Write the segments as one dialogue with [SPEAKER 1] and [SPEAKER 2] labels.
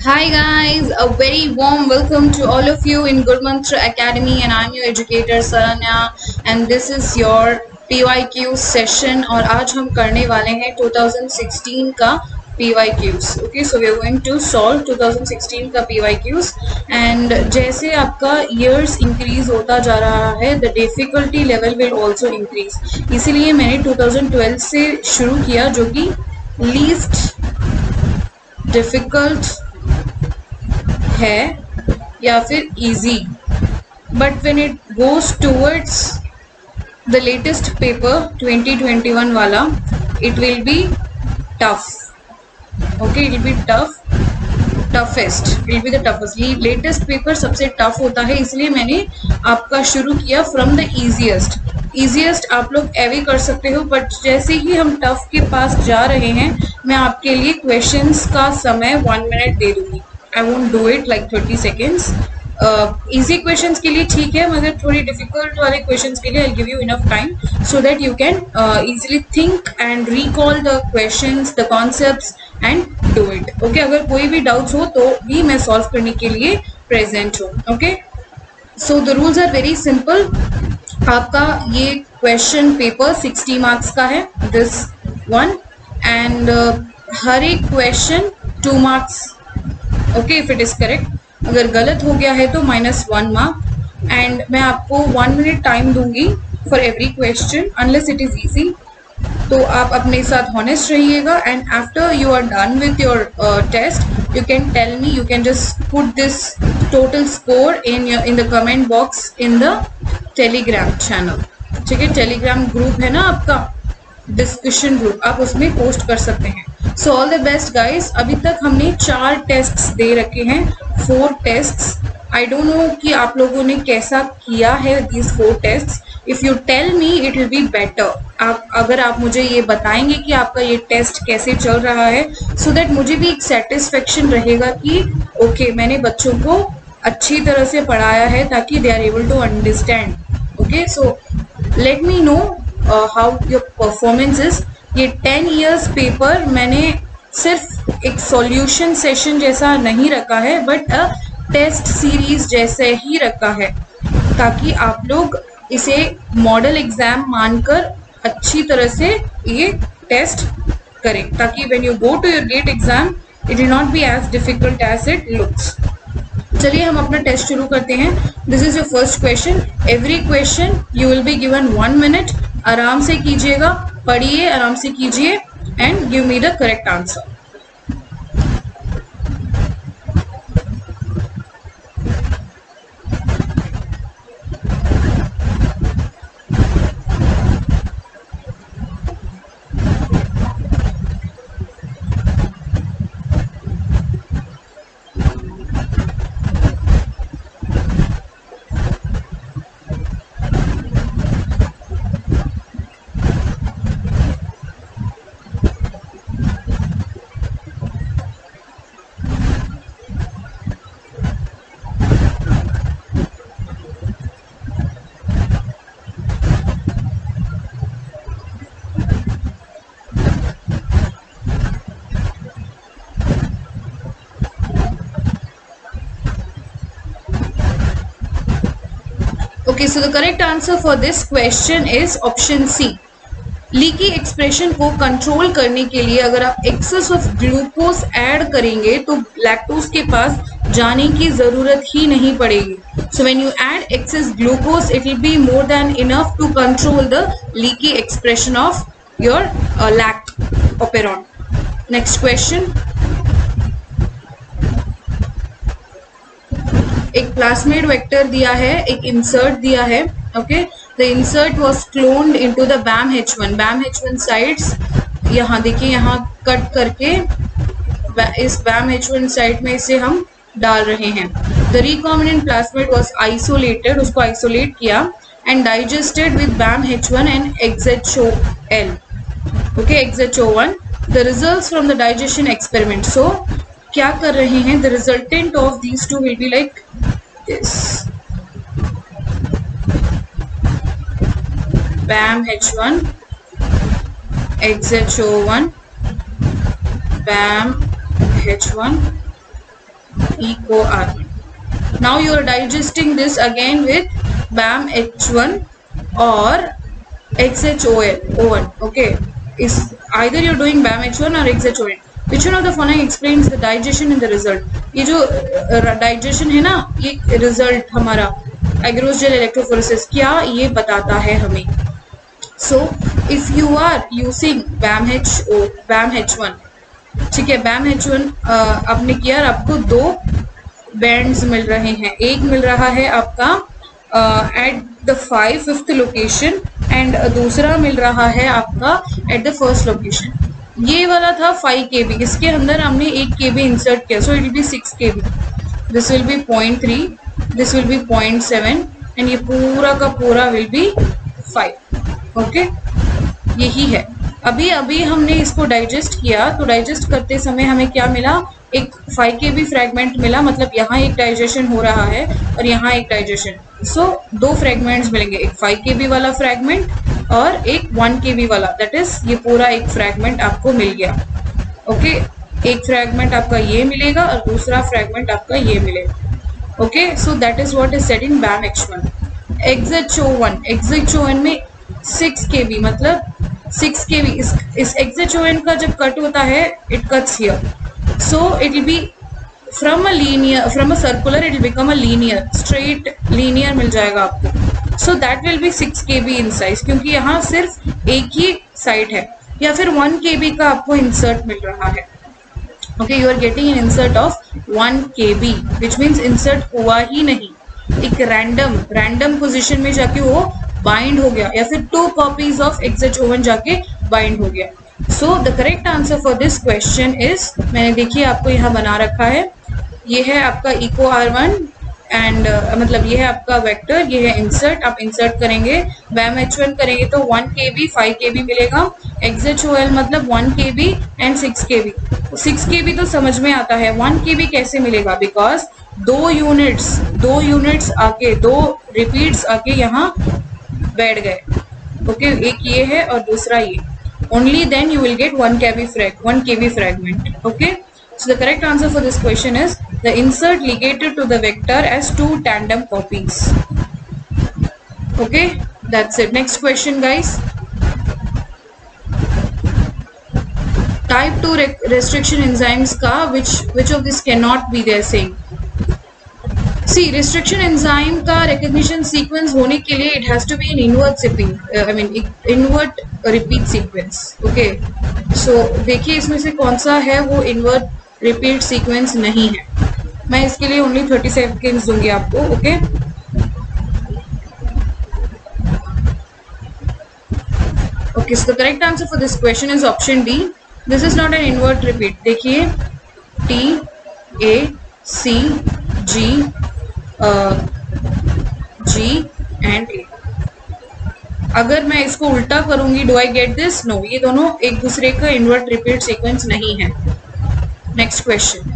[SPEAKER 1] Hi guys, a very warm welcome to all of you in Good Mantra Academy, and I'm your educator Saranya, and this is your PYQ session. और आज हम करने वाले हैं 2016 का PYQs. Okay, so we are going to solve 2016 का PYQs, and जैसे आपका years increase होता जा रहा है, the difficulty level will also increase. इसीलिए मैंने 2012 से शुरू किया, जो कि least difficult है या फिर easy, but when it goes towards the latest paper 2021 वाला, it will be tough. Okay, it will be toughest, it will be the toughest. latest paper सबसे tough होता है, इसलिए मैंने आपका शुरू किया from the easiest आप लोग एवी कर सकते हो, बट जैसे ही हम टफ के पास जा रहे हैं, मैं आपके लिए क्वेश्चंस का समय 1 मिनट दे दूंगी. I won't do it like 30 seconds. Easy questions के लिए ठीक है, मगर थोड़ी difficult वाले questions के लिए I'll give you enough time so that you can easily think and recall the questions, the concepts and do it. Okay, अगर कोई भी doubts हो तो भी मैं solve करने के लिए present हूँ. Okay, so the rules are very simple. आपका ये question paper 60 marks का है, this one, and हर एक question 2 marks. Okay, if it is correct. अगर गलत हो गया है तो -1 मार्क. एंड मैं आपको 1 मिनट टाइम दूंगी for every question unless it is easy. तो आप अपने साथ हॉनेस्ट रहिएगा, and after you are done with your test you can tell me, you can just put this total score in the comment box in the Telegram channel. ठीक है, Telegram group है ना आपका, डिस्कशन ग्रुप, आप उसमें post कर सकते हैं. So all the best guys. अभी तक हमने 4 टेस्ट्स दे रखे हैं, 4 टेस्ट्स. आई डोंट नो कि आप लोगों ने कैसा किया है these 4 tests. If you tell me it will be better. अगर आप मुझे ये बताएंगे कि आपका ये टेस्ट कैसे चल रहा है, सो दैट मुझे भी एक सेटिस्फेक्शन रहेगा कि ओके, मैंने बच्चों को अच्छी तरह से पढ़ाया है ताकि they are able to understand. Okay, so let me know how your performance is. ये 10 years पेपर मैंने सिर्फ एक सॉल्यूशन सेशन जैसा नहीं रखा है, बट टेस्ट सीरीज जैसे ही रखा है, ताकि आप लोग इसे मॉडल एग्जाम मानकर अच्छी तरह से ये टेस्ट करें, ताकि when you go to your GATE exam it will not be as difficult as it looks. चलिए हम अपना टेस्ट शुरू करते हैं. This is your first question. Every question you will be given 1 minute. आराम से कीजिएगा, पढ़िए, आराम से कीजिए and give me the correct answer. Okay, so the correct answer for this question is option C. Leaky expression को control करने के लिए अगर आप एक्सेस ऑफ ग्लूकोज ऐड करेंगे तो लैक्टोज के पास जाने की जरूरत ही नहीं पड़ेगी. So when you add excess glucose it will be more then enough to control the leaky expression of your lac operon. Next question. एक प्लास्मिड वेक्टर दिया है, एक इंसर्ट दिया है. Okay, the insert was cloned into the BAM-H1. BAM-H1 sites यहाँ देखिए, यहाँ cut करके इस BAM-H1 साइट में इसे हम डाल रहे हैं. The recombinant plasmid was isolated, उसको आइसोलेट किया and digested with BAM-H1 and XHOL. Okay, XHO1. The results from the digestion experiment. So क्या कर रहे हैं, the resultant of these two will be like this. BAM-H1, XHO1, BAM-H1, EcoR1. Now you are digesting this again with BAMH1 or XHON. Okay, is either you're doing BAMH1 or XHON. Which one of the following explains the digestion in the result? ये जो digestion है ना, ये result हमारा agarose gel electrophoresis क्या ये बताता है हमें. So if you are using BAMH1, ठीक है, BAMH1 आपने किया, आपको दो बैंड्स मिल रहे हैं. एक मिल रहा है आपका at the 5th location and दूसरा मिल रहा है आपका एट द फर्स्ट लोकेशन. ये वाला था 5 kb, इसके अंदर हमने 1 kb इंसर्ट किया, so it will B 6 kb. This will be 0.3, this will be 0.7 and ये पूरा का पूरा विल बी 5. ओके, यही है. अभी हमने इसको डाइजेस्ट किया, तो डाइजेस्ट करते समय हमें क्या मिला, एक 5 kb फ्रैगमेंट मिला, मतलब यहाँ एक डाइजेशन हो रहा है और यहाँ एक डाइजेशन. सो दो फ्रैगमेंट्स मिलेंगे, एक 5 kb वाला फ्रैगमेंट और एक 1 kb वाला. दैट इज ये पूरा एक फ्रैगमेंट आपको मिल गया. ओके, एक फ्रैगमेंट आपका ये मिलेगा और दूसरा फ्रैगमेंट आपका ये मिलेगा. Okay, so that is what is said in BAMH1. XHON में 6 kb, मतलब 6 kb. इस XHON का जब कट होता है, it cuts here, so it will be from a circular it will become a straight linear मिल जाएगा आपको. so that will be 6 kb in size, क्योंकि यहाँ सिर्फ एक ही साइड है, या फिर 1 kb का आपको इंसर्ट मिल रहा है. okay, you are getting an insert of 1 kb, which means insert हुआ ही नहीं, एक रैंडम पोजीशन में जाके वो बाइंड हो गया, या फिर 2 copies of XHON जाके बाइंड हो गया. So the correct answer for this question is, मैंने देखिए आपको यहाँ बना रखा है, ये है आपका EcoR1 एंड मतलब ये है आपका वेक्टर, ये है इंसर्ट. आप इंसर्ट करेंगे, BAMH1 करेंगे तो 1 kb 5 kb मिलेगा. XHOL मतलब 1 kb एंड 6 kb. 6 kb तो समझ में आता है, 1 kb कैसे मिलेगा, बिकॉज दो यूनिट्स आके, 2 रिपीट्स आके यहाँ बैठ गए. ओके, एक ये है और दूसरा ये. Only then you will get 1 kb fragment. Okay, so the correct answer for this question is the insert ligated to the vector as 2 tandem copies. Okay, that's it. Next question, guys. Type 2 restriction enzymes ka which of this cannot be there saying. See, restriction enzyme का recognition sequence होने के लिए it has to be in invert repeat sequence. Okay, so देखिए इसमें से कौन सा है वो invert repeat sequence नहीं है. मैं इसके लिए only 30 seconds दूंगी आपको. Okay, okay, so the correct answer for this question is option D. This is not an invert repeat. देखिए T A C G G and A. अगर मैं इसको उल्टा करूंगी, do I get this? No, ये दोनों एक दूसरे का इन्वर्ट रिपीट सीक्वेंस नहीं है. Next question,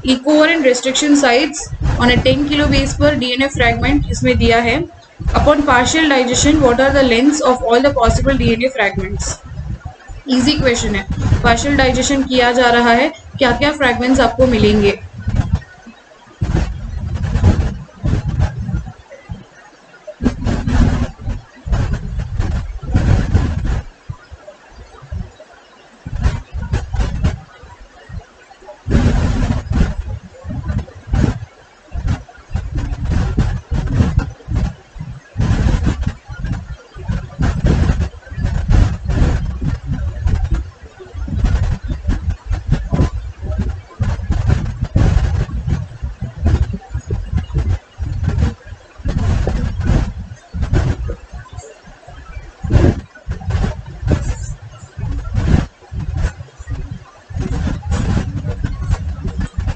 [SPEAKER 1] equivalent restriction sites on a 10 kilo base पर डीएनए फ्रैगमेंट इसमें दिया है. Upon partial digestion what are the lengths of all the possible DNA fragments. Easy question है. पार्शियल डाइजेशन किया जा रहा है, क्या क्या फ्रैगमेंट्स आपको मिलेंगे.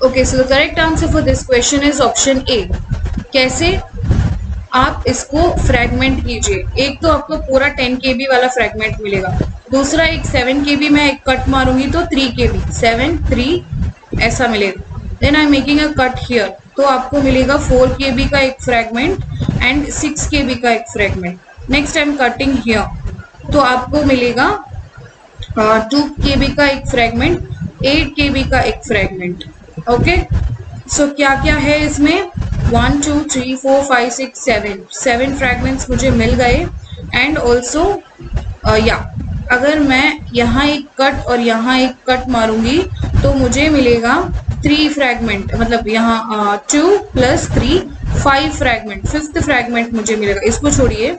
[SPEAKER 1] Okay, so the correct answer for this question is option A. कैसे आप इसको फ्रैगमेंट कीजिए. एक तो आपको पूरा 10 kb वाला फ्रैगमेंट मिलेगा, दूसरा एक 7 kb में एक कट मारूंगी तो 3 kb 7 3 ऐसा मिलेगा. Then I am making a cut here, तो आपको मिलेगा 4 kb का एक फ्रैगमेंट एंड 6 kb का एक fragment. Next I am cutting here, तो आपको मिलेगा 2 kb का एक फ्रैगमेंट, 8 kb का एक फ्रैगमेंट. ओके, सो क्या क्या है इसमें, 1 2 3 4 5 6 7 फ्रैगमेंट्स मुझे मिल गए। एंड ऑल्सो या अगर मैं यहाँ एक कट और यहाँ एक कट मारूंगी तो मुझे मिलेगा 3 फ्रैगमेंट, मतलब यहाँ 2 + 3 5 फ्रैगमेंट, 5th फ्रैगमेंट मुझे मिलेगा। इसको छोड़िए,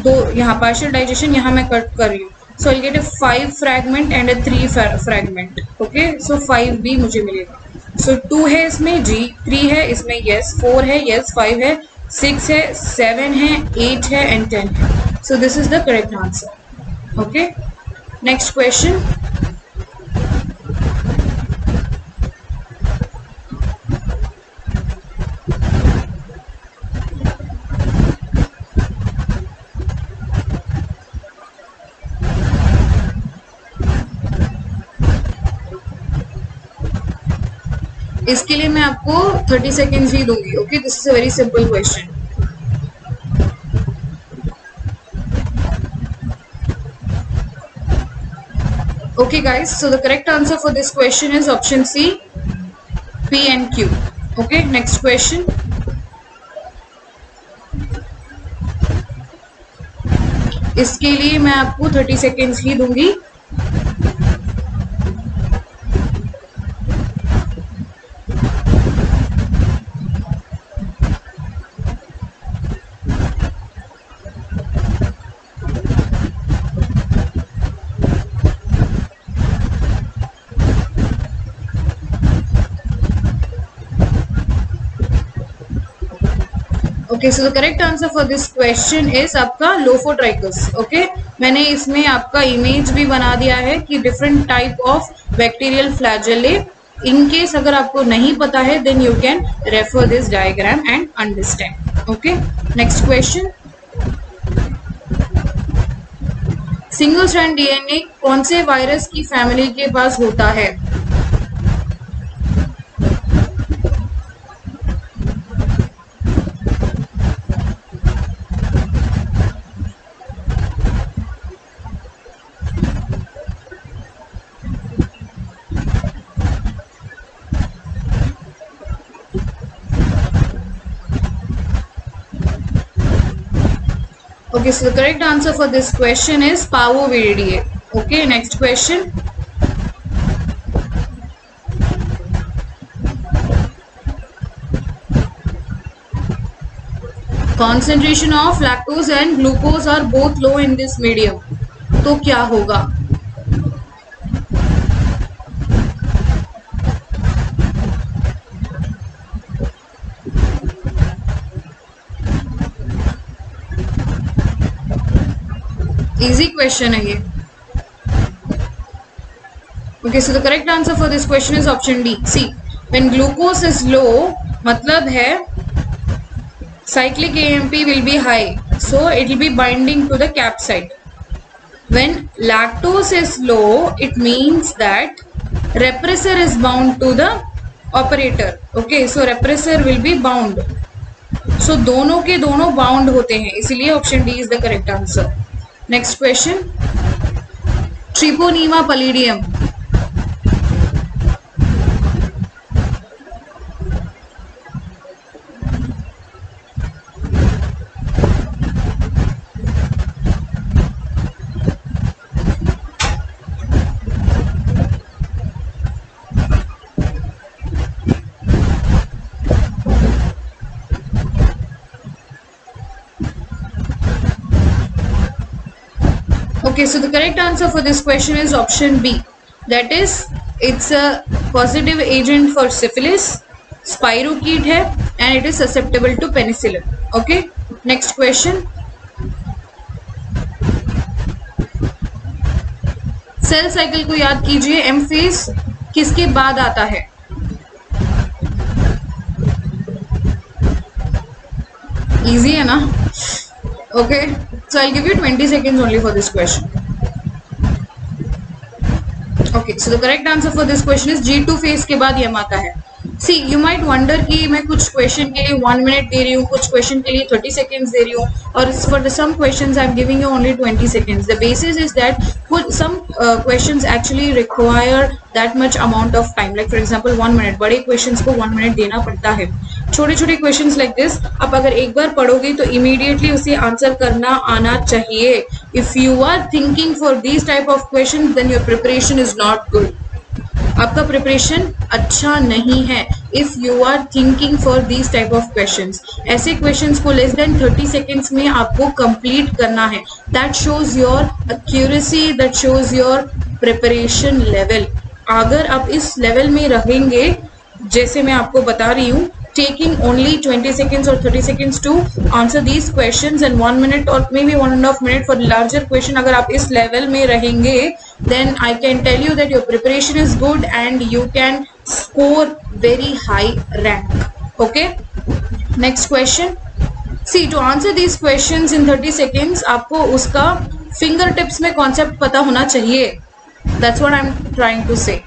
[SPEAKER 1] दो यहाँ पार्शियल डाइजेशन, यहाँ मैं कट कर रही हूँ, so I get a 5 fragment and a 3 fragment. Okay, so 5 भी मुझे मिलेगा। सो 2 है इसमें, जी 3 है इसमें, यस 4 है, यस 5 है, 6 है, 7 है, 8 है एंड 10 है। So this is the correct answer. Okay, next question. इसके लिए मैं आपको 30 सेकेंड्स ही दूंगी। Okay, this is a very simple question. Okay guys, so the correct answer for this question is option C, P and Q. Okay, next question. इसके लिए मैं आपको 30 सेकेंड्स ही दूंगी। Okay, so the correct answer for this question is आपका lophotrichous. Okay, मैंने इसमें आपका इमेज भी बना दिया है कि different type of bacterial flagella. In case अगर आपको नहीं पता है then you can refer this diagram and understand. Okay, next question. Single strand DNA कौन से वायरस की फैमिली के पास होता है? Okay, so the correct answer for this question is Parvoviridae. Okay, next question. Concentration of lactose and glucose are both low in this medium. तो क्या होगा? Easy question है ये। Okay, so the correct answer for this question is option D. See, when glucose is low, मतलब है cyclic AMP will be high, so it will be binding to the cap site. When lactose is low, it means that repressor is bound to the operator. Okay, so repressor will be bound. So दोनों के दोनों bound होते हैं, इसीलिए option D is the correct answer. Next question. Treponema pallidum. Okay, so the correct answer for this question is option B. That is, it's a positive agent for syphilis, spirochete है, and it is susceptible to penicillin. Okay, next question. Cell cycle को याद कीजिए, M phase किसके बाद आता है? Easy है ना? Okay, so I'll give you 20 seconds only for this question. Okay, so the correct answer for this question is G2 phase के बाद यम आता है. सी यू माइट वंडर कि मैं कुछ क्वेश्चन के लिए 1 मिनट दे रही हूँ, कुछ क्वेश्चन के लिए 30 seconds दे रही हूँ, और for some questions I am giving you only 20 seconds. The basis is that some questions actually require that much amount of time. Like for example 1 minute, बड़े क्वेश्चंस को 1 मिनट देना पड़ता है. छोटे छोटे क्वेश्चंस लाइक दिस आप अगर एक बार पढ़ोगे तो इमीडिएटली उसे आंसर करना आना चाहिए. If you are thinking for these type of questions then your preparation is not good. आपका प्रिपरेशन अच्छा नहीं है if you are thinking for these type of questions. ऐसे क्वेश्चंस को लेस देन 30 seconds में आपको कंप्लीट करना है. That shows your accuracy, that shows your preparation level. अगर आप इस लेवल में रहेंगे जैसे मैं आपको बता रही हूँ, taking only 20 seconds or 30 seconds to answer these questions and 1 minute or maybe 1.5 minute for larger question, अगर आप इस level में रहेंगे then I can tell you that your preparation is good and you can score very high rank. Okay, next question. See, to answer these questions in 30 seconds आपको उसका fingertips में concept पता होना चाहिए. That's what I'm trying to say.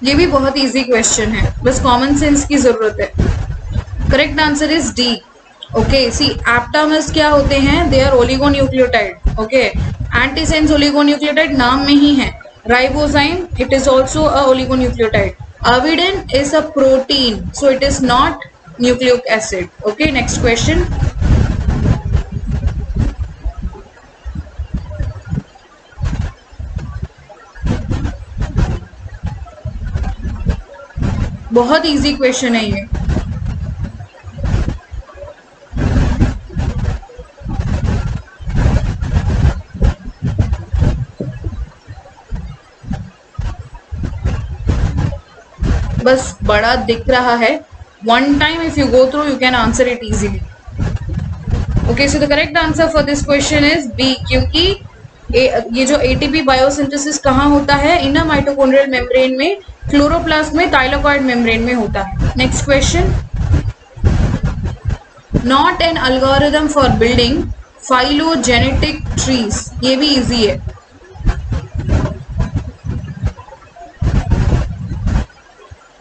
[SPEAKER 1] ये भी बहुत easy question है, बस कॉमन सेंस की जरूरत है. Correct answer is D. Okay, C aptamers क्या होते हैं? They are oligonucleotide. Okay, antisense oligonucleotide नाम में ही है. Ribozyme it is also a oligonucleotide. Avidin is a protein, so it is not nucleic acid. Okay, next question. बहुत easy question है ये. बस बड़ा दिख रहा है. One time if you go through you can answer it easily. Okay, so the correct answer for this question is B, क्योंकि ये जो एटीपी बायोसिंथेसिस कहाँ होता है? इन माइटोकॉन्ड्रियल मेम्ब्रेन में, क्लोरोप्लास्ट में, थाइलाकॉइड मेम्ब्रेन में होता है. Next question. Not an algorithm for building phylogenetic trees. ये भी इजी है.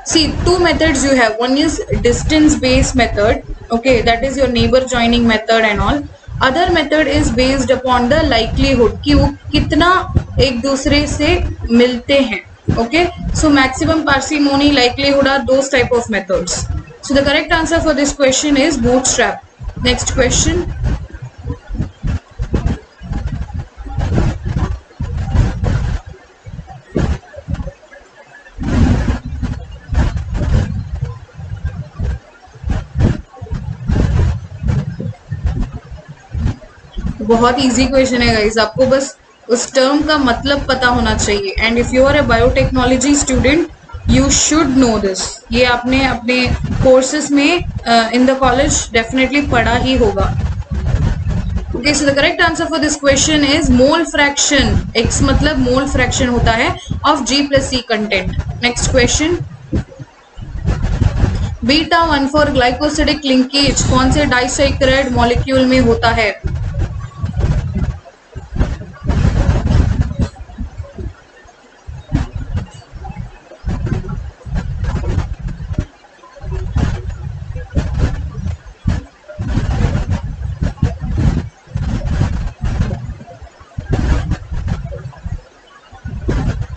[SPEAKER 1] See, two methods you have. One is distance based method. Okay, that is your neighbor joining method and all. Other method is based upon the likelihood कि वो कितना एक दूसरे से मिलते हैं. Okay, so maximum parsimony, likelihood are those type of methods. So the correct answer for this question is bootstrap. Next question. बहुत easy question है गाइस, आपको बस उस टर्म का मतलब पता होना चाहिए. And if you are a biotechnology student you should know this. ये आपने अपने कोर्सेज में इन द कॉलेज डेफिनेटली पढ़ा ही होगा. Okay, so the correct answer for this question is mole fraction. X मतलब मोल फ्रैक्शन होता है of G+C content. Next question. Beta 1,4 glycosidic linkage कौन से डाइसैकराइड मॉलिक्यूल में होता है?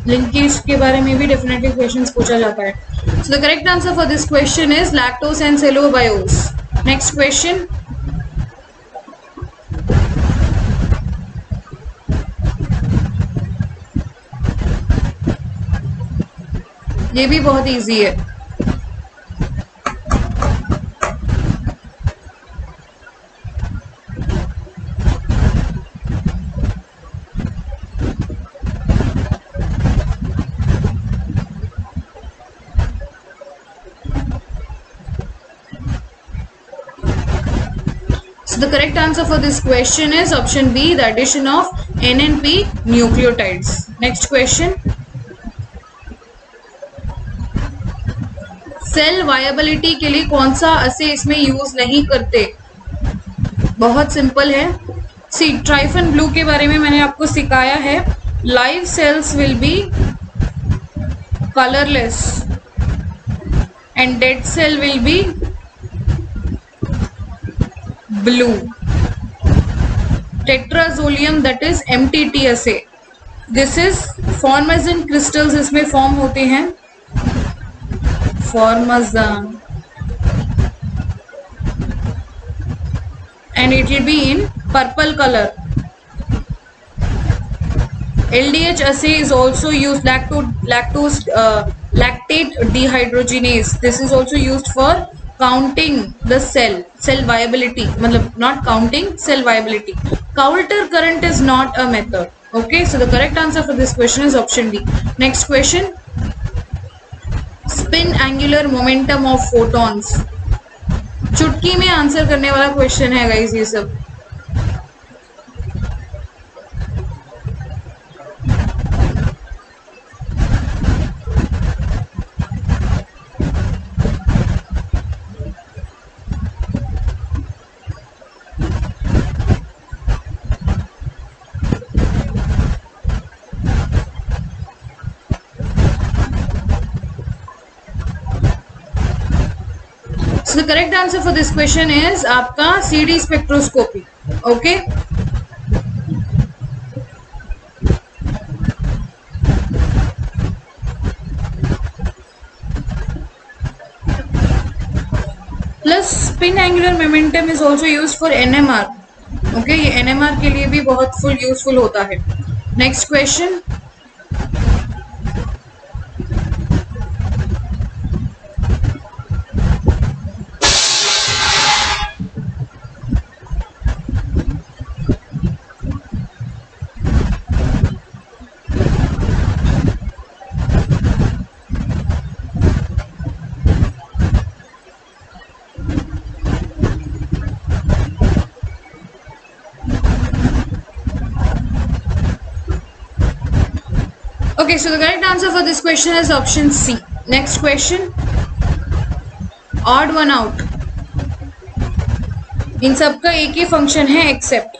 [SPEAKER 1] लिंकेज के बारे में भी डेफिनेटली क्वेश्चंस पूछा जाता है. So the correct answer for this question is lactose and cellobiose. Next question. ये भी बहुत इजी है. So the correct answer for this question is option B, the addition of N and P nucleotides. Next question. Cell viability के लिए कौन सा असे इसमें यूज नहीं करते? बहुत सिंपल है। सी ट्राइफन ब्लू के बारे में मैंने आपको सिखाया है। Live cells will be colourless and dead cell will be blue. Tetrazolium, that is MTTSA, this is formazan crystals इसमें फॉर्म होते हैं, formazan, and it will be in purple color. LDH assay is also used, lactate dehydrogenase, this is also used for counting the cell viability, मतलब not counting, cell viability. Coulter current is not a method. Okay, so the correct answer for this question is option D. Next question, spin angular momentum of photons. चुटकी में answer करने वाला question है guys ये सब। So the correct answer for this question is आपका CD spectroscopy. Okay. Plus spin angular momentum is also used for NMR. Okay, ये NMR के लिए भी बहुत full useful होता है. Next question. Okay, so the correct answer for this question is option C. Next question, odd one out. इन सबका एक ही function है accept.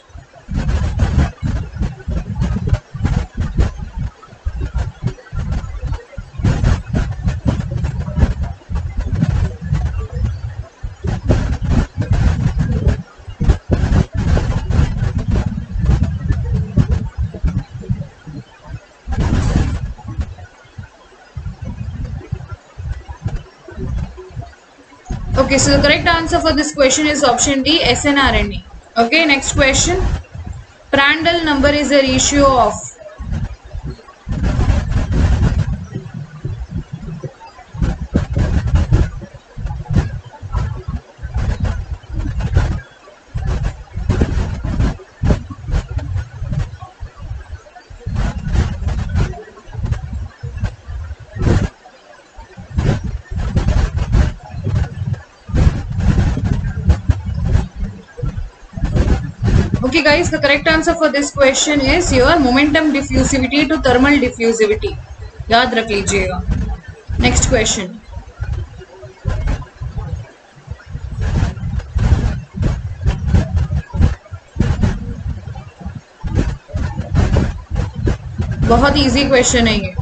[SPEAKER 1] Okay, so the correct answer for this question is option D, snRNA. Okay, next question. Prandtl number is a ratio of Okay guys, the correct answer for this question is your momentum diffusivity to thermal diffusivity. याद रख लीजिएगा. Next question. बहुत easy question है ये.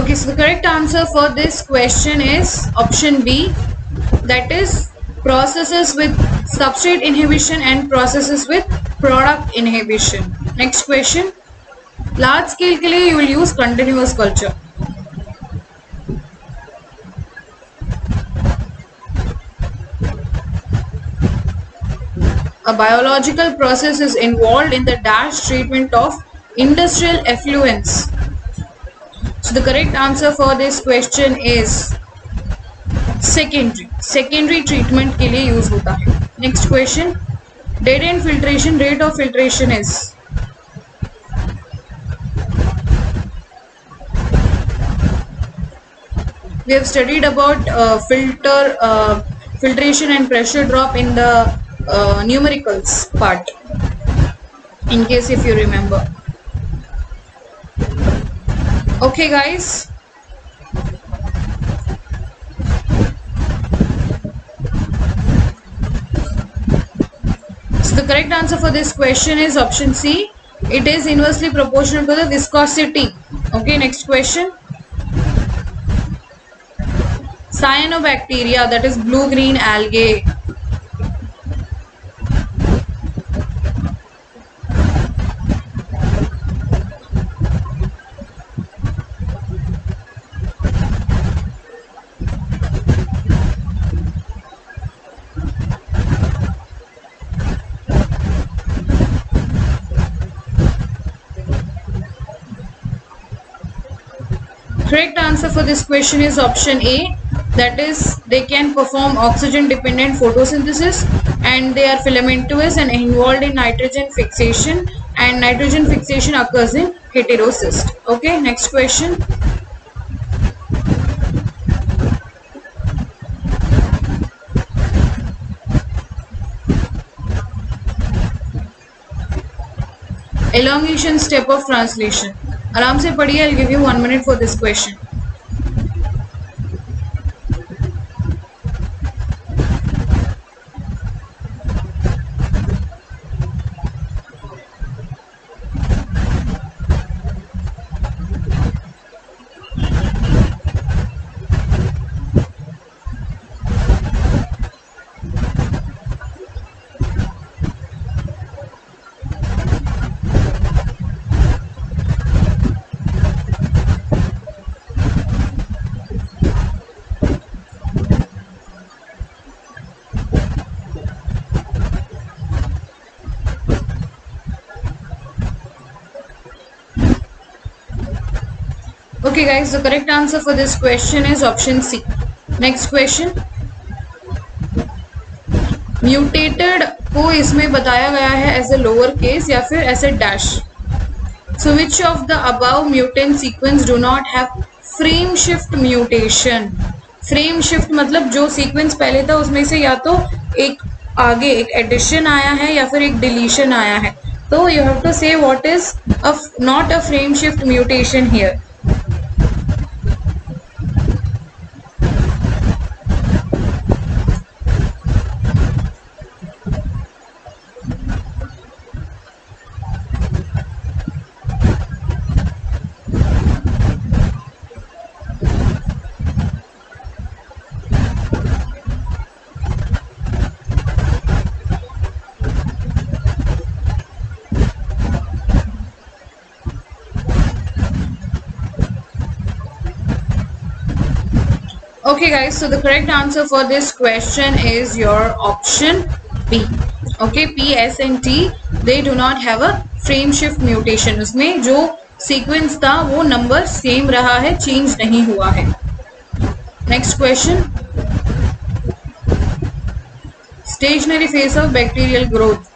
[SPEAKER 1] Okay, so the correct answer for this question is option B, that is processes with substrate inhibition and processes with product inhibition. Next question, large scale के लिए you will use continuous culture. A biological process is involved in the dash treatment of industrial effluents. So the correct answer for this question is secondary. Secondary treatment के लिए use होता है. Next question, dead end filtration, rate of filtration is We have studied about filtration and pressure drop in the numericals part, in case if you remember. Okay guys, so the correct answer for this question is option C. It is inversely proportional to the viscosity. Okay, next question. Cyanobacteria, that is blue-green algae. Correct answer for this question is option A. That is, they can perform oxygen dependent photosynthesis and they are filamentous and involved in nitrogen fixation, and nitrogen fixation occurs in heterocyst. Okay, next question. Elongation step of translation. आराम से पढ़िए. I'll give you 1 minute for this question. Okay guys, the correct answer for this question is option C. Next question. Mutated को इसमें बताया गया है as a lower case या फिर as a dash. So which of the above mutant sequence do not have frame shift mutation? Frame shift मतलब जो sequence पहले था उसमें से या तो एक आगे एक addition आया है या फिर एक deletion आया है. तो you have to say what is not a frame shift mutation here. Okay guys, so the correct answer for this question is your option B. Okay, P, S and T, they do not have a frame shift mutation. उसमें जो sequence था वो number same रहा है, change नहीं हुआ है. Next question. Stationary phase of bacterial growth.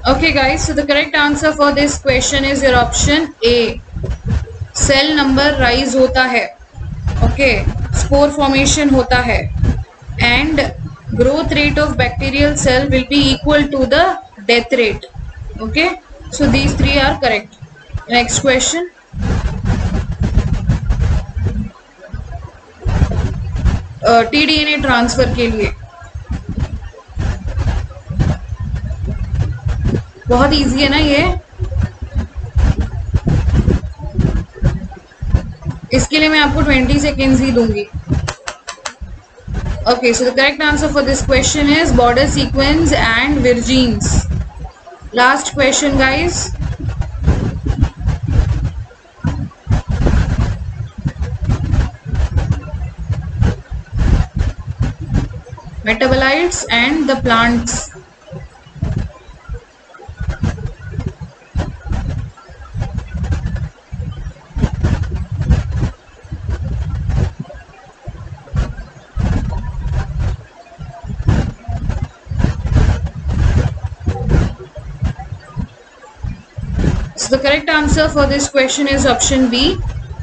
[SPEAKER 1] Okay guys, so the correct answer for this question is your option A. Cell number rise होता है, okay, spore formation होता है, and growth rate of bacterial cell will be equal to the death rate. Okay, so these three are correct. Next question. tDNA transfer के लिए बहुत easy है ना ये. इसके लिए मैं आपको 20 सेकेंड्स ही दूंगी. Okay, so the correct answer for this question is border sequence and Virgins. Last question guys. Metabolites and the plants. So the correct answer for this question is option B,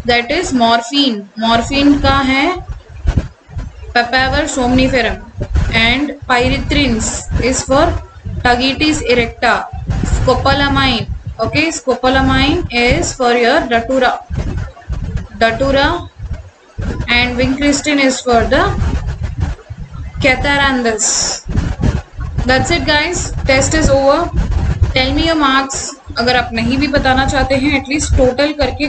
[SPEAKER 1] that is morphine. Morphine का है Papaver somniferum, and pyrethrin is for Tagetes erecta. Scopolamine, okay, scopolamine is for your datura, and vincristine is for the Catharanthus. That's it guys, test is over. Tell me your marks. अगर आप नहीं भी बताना चाहते हैं, at least total करके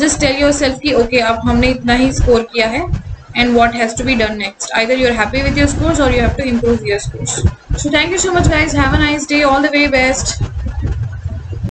[SPEAKER 1] just tell yourself कि okay, अब हमने इतना ही स्कोर किया है, and what has to be done next. Either you're happy with your scores or you have to improve your scores. So thank you so much guys, have a nice day, all the very best.